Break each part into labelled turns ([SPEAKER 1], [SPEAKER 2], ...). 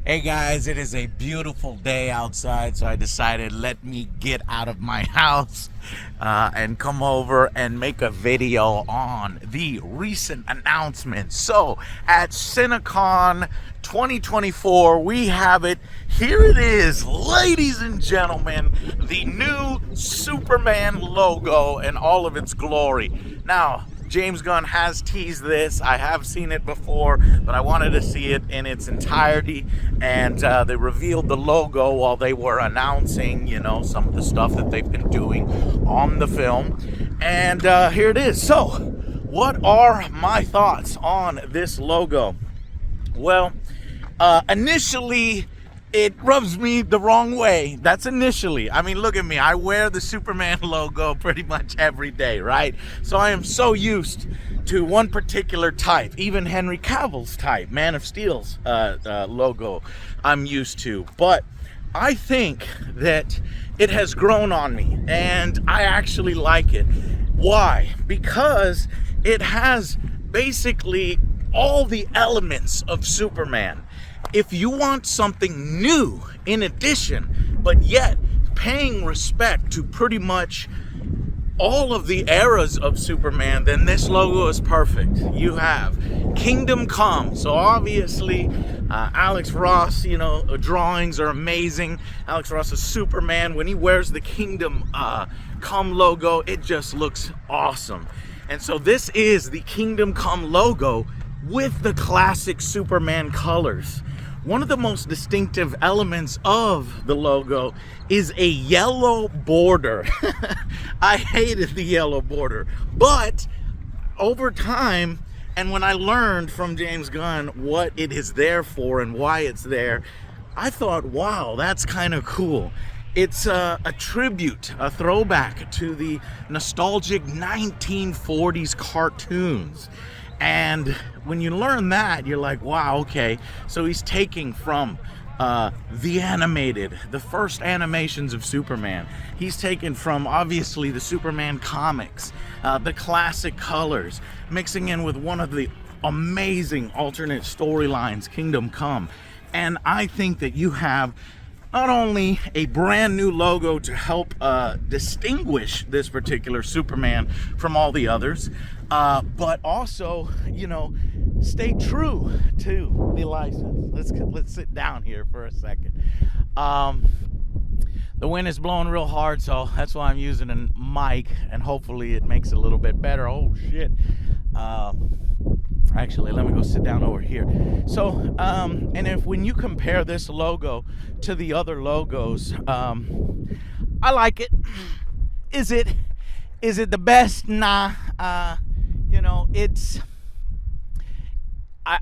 [SPEAKER 1] Hey guys, it is a beautiful day outside, so I decided let me get out of my house and come over and make a video on the recent announcements. So at Cinecon 2024, we have it. Here it is, ladies and gentlemen, the new Superman logo in all of its glory. Now, James Gunn has teased this. I have seen it before, but I wanted to see it in its entirety. And they revealed the logo while they were announcing, some of the stuff that they've been doing on the film. And here it is. So, what are my thoughts on this logo? Well, initially, it rubs me the wrong way. That's initially. I mean, look at me. I wear the Superman logo pretty much every day, right? So I am so used to one particular type, even Henry Cavill's type, Man of Steel's logo, I'm used to. But I think that it has grown on me, and I actually like it. Why? Because it has basically all the elements of Superman. If you want something new in addition, but yet paying respect to pretty much all of the eras of Superman, then this logo is perfect. You have Kingdom Come. So obviously, Alex Ross, drawings are amazing. Alex Ross is Superman. When he wears the Kingdom Come logo, it just looks awesome. And so this is the Kingdom Come logo with the classic Superman colors. One of the most distinctive elements of the logo is a yellow border. I hated the yellow border, but over time, and when I learned from James Gunn what it is there for and why it's there, I thought, wow, that's kind of cool. It's a tribute, a throwback to the nostalgic 1940s cartoons. And when you learn that, you're like, wow, okay. So he's taking from the first animations of Superman. He's taken from, obviously, the Superman comics, the classic colors, mixing in with one of the amazing alternate storylines, Kingdom Come. And I think that you have not only a brand new logo to help distinguish this particular Superman from all the others, but also, stay true to the license. Let's sit down here for a second. The wind is blowing real hard, so that's why I'm using a mic, and hopefully it makes it a little bit better. Oh shit. Actually, let me go sit down over here. So, and when you compare this logo to the other logos, I like it. Is it the best? Nah.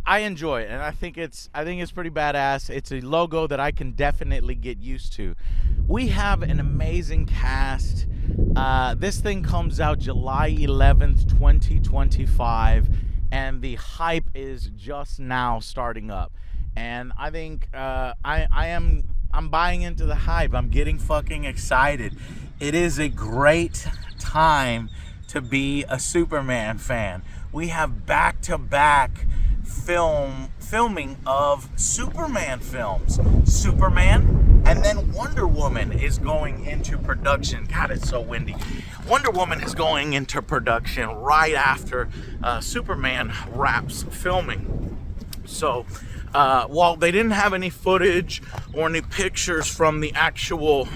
[SPEAKER 1] I enjoy it, and I think it's pretty badass. It's a logo that I can definitely get used to. We have an amazing cast. This thing comes out July 11th, 2025. And the hype is just now starting up, and I think I'm buying into the hype. I'm getting fucking excited. It is a great time to be a Superman fan. We have back-to-back filming of Superman films. Superman, and then Wonder Woman is going into production. God, it's so windy. Wonder Woman is going into production right after Superman wraps filming. So while they didn't have any footage or any pictures from the actual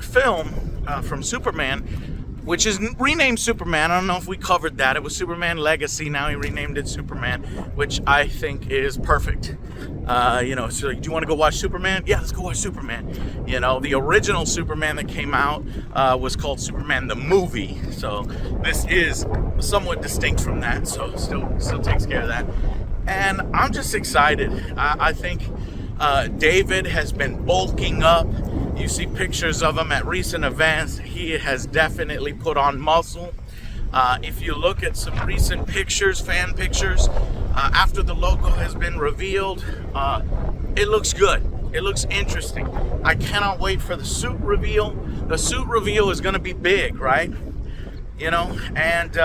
[SPEAKER 1] film from Superman, which is renamed Superman. I don't know if we covered that. It was Superman Legacy. Now he renamed it Superman, which I think is perfect. So do you want to go watch Superman? Yeah, let's go watch Superman. The original Superman that came out was called Superman the Movie. So this is somewhat distinct from that. So still takes care of that. And I'm just excited. I think David has been bulking up. You see pictures of him at recent events. He has definitely put on muscle. If you look at some recent pictures, fan pictures, after the logo has been revealed, it looks good. It looks interesting. I cannot wait for the suit reveal. The suit reveal is going to be big, right? And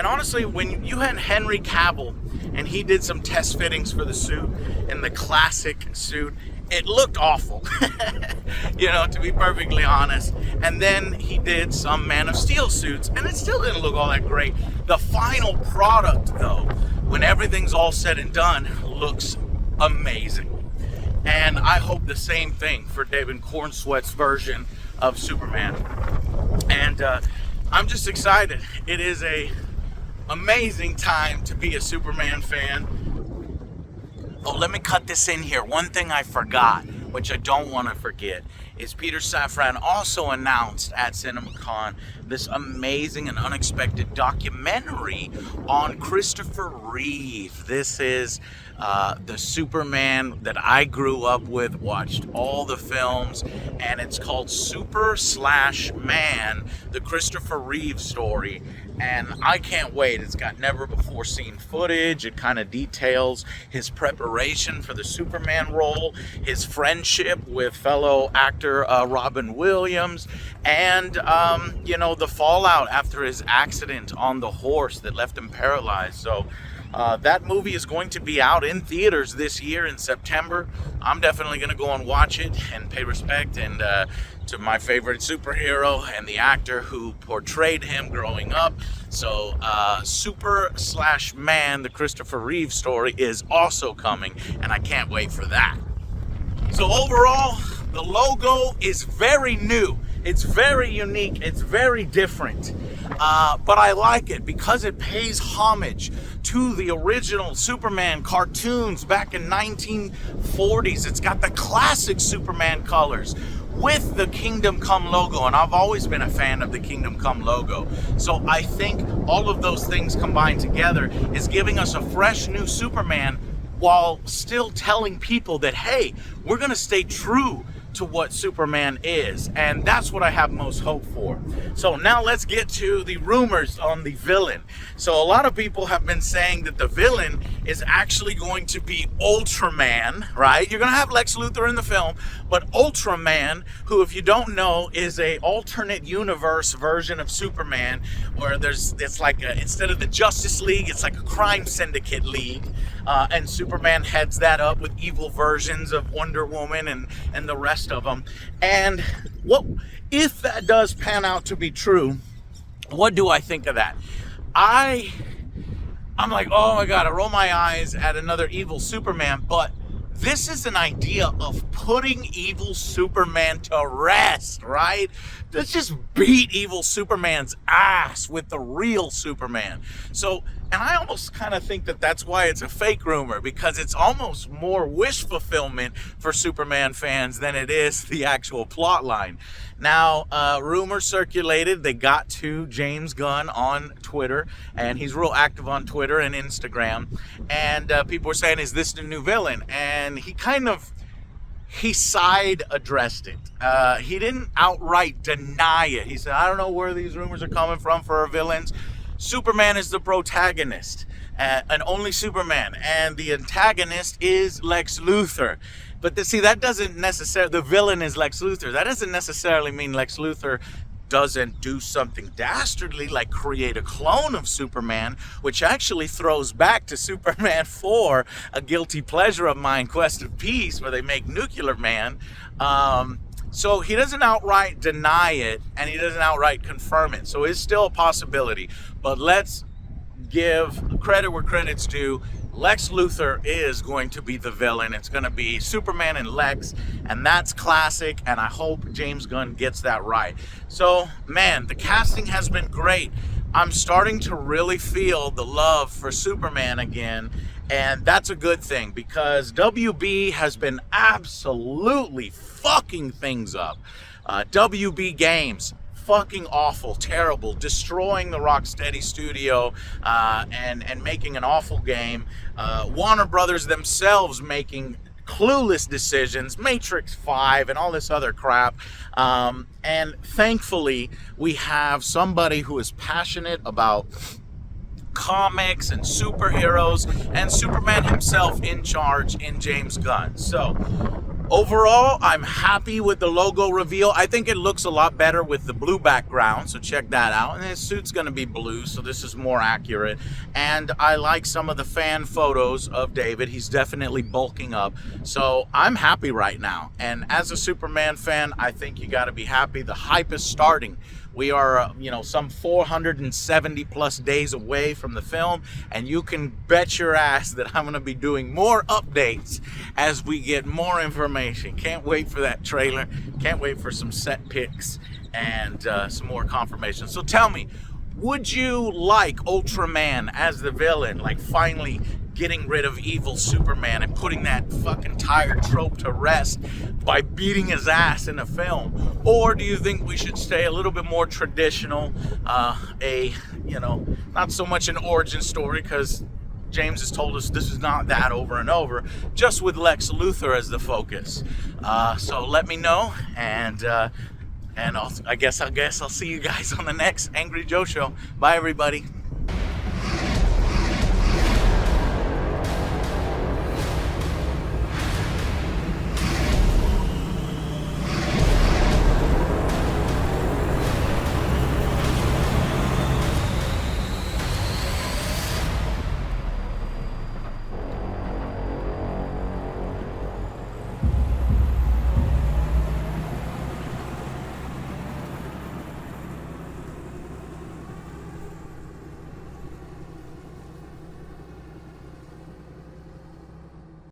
[SPEAKER 1] honestly, when you had Henry Cavill and he did some test fittings for the suit in the classic suit. It looked awful, to be perfectly honest. And then he did some Man of Steel suits, and it still didn't look all that great. The final product, though, when everything's all said and done, looks amazing. And I hope the same thing for David Cornsweet's version of Superman. And I'm just excited. It is a amazing time to be a Superman fan. Oh, let me cut this in here. One thing I forgot, which I don't want to forget, is Peter Safran also announced at CinemaCon this amazing and unexpected documentary on Christopher Reeve. This is the Superman that I grew up with, watched all the films, and it's called Super/Man, the Christopher Reeve story. And I can't wait. It's got never before seen footage. It kind of details his preparation for the Superman role, his friendship with fellow actor Robin Williams, and the fallout after his accident on the horse that left him paralyzed. So that movie is going to be out in theaters this year in September. I'm definitely going to go and watch it and pay respect and to my favorite superhero and the actor who portrayed him growing up. So Super/Man, the Christopher Reeve story, is also coming, and I can't wait for that. So overall, the logo is very new. It's very unique. It's very different. But I like it because it pays homage to the original Superman cartoons back in 1940s. It's got the classic Superman colors with the Kingdom Come logo, and I've always been a fan of the Kingdom Come logo. So I think all of those things combined together is giving us a fresh new Superman while still telling people that, hey, we're going to stay true to what Superman is, and that's what I have most hope for. So now let's get to the rumors on the villain. So a lot of people have been saying that the villain is actually going to be Ultraman, right? You're gonna have Lex Luthor in the film, but Ultraman, who, if you don't know, is a alternate universe version of Superman, where it's like instead of the Justice League, it's like a crime syndicate league, and Superman heads that up with evil versions of Wonder Woman and the rest of them. And what if that does pan out to be true? What do I think of that? I'm like, oh my god, I roll my eyes at another evil Superman, but this is an idea of putting evil Superman to rest, right? Let's just beat evil Superman's ass with the real Superman. So, and I almost kind of think that that's why it's a fake rumor, because it's almost more wish fulfillment for Superman fans than it is the actual plot line. Now, rumors circulated. They got to James Gunn on Twitter, and he's real active on Twitter and Instagram. And people were saying, is this the new villain? And he side addressed it. He didn't outright deny it. He said, I don't know where these rumors are coming from for our villains. Superman is the protagonist, and only Superman, and the antagonist is Lex Luthor. But that doesn't necessarily, the villain is Lex Luthor. That doesn't necessarily mean Lex Luthor doesn't do something dastardly like create a clone of Superman, which actually throws back to Superman 4, a guilty pleasure of mine, Quest of Peace, where they make Nuclear Man. So he doesn't outright deny it, and he doesn't outright confirm it. So it's still a possibility. But let's give credit where credit's due. Lex Luthor is going to be the villain. It's going to be Superman and Lex, and that's classic, and I hope James Gunn gets that right. So, man, the casting has been great. I'm starting to really feel the love for Superman again, and that's a good thing, because WB has been absolutely fucking things up. WB Games, fucking awful, terrible, destroying the Rocksteady studio and making an awful game. Warner Brothers themselves making clueless decisions, Matrix 5 and all this other crap. And thankfully, we have somebody who is passionate about comics and superheroes and Superman himself in charge in James Gunn. So Overall, I'm happy with the logo reveal. I think it looks a lot better with the blue background, so check that out. And his suit's gonna be blue, so this is more accurate. And I like some of the fan photos of David. He's definitely bulking up. So I'm happy right now. And as a Superman fan, I think you gotta be happy. The hype is starting. We are, some 470 plus days away from the film, and you can bet your ass that I'm going to be doing more updates as we get more information. Can't wait for that trailer. Can't wait for some set pics and some more confirmation. So tell me, would you like Ultraman as the villain, like finally getting rid of evil Superman and putting that fucking tired trope to rest by beating his ass in a film? Or do you think we should stay a little bit more traditional, not so much an origin story, because James has told us this is not that over and over, just with Lex Luthor as the focus. So let me know, and I guess I'll see you guys on the next Angry Joe show. Bye, everybody.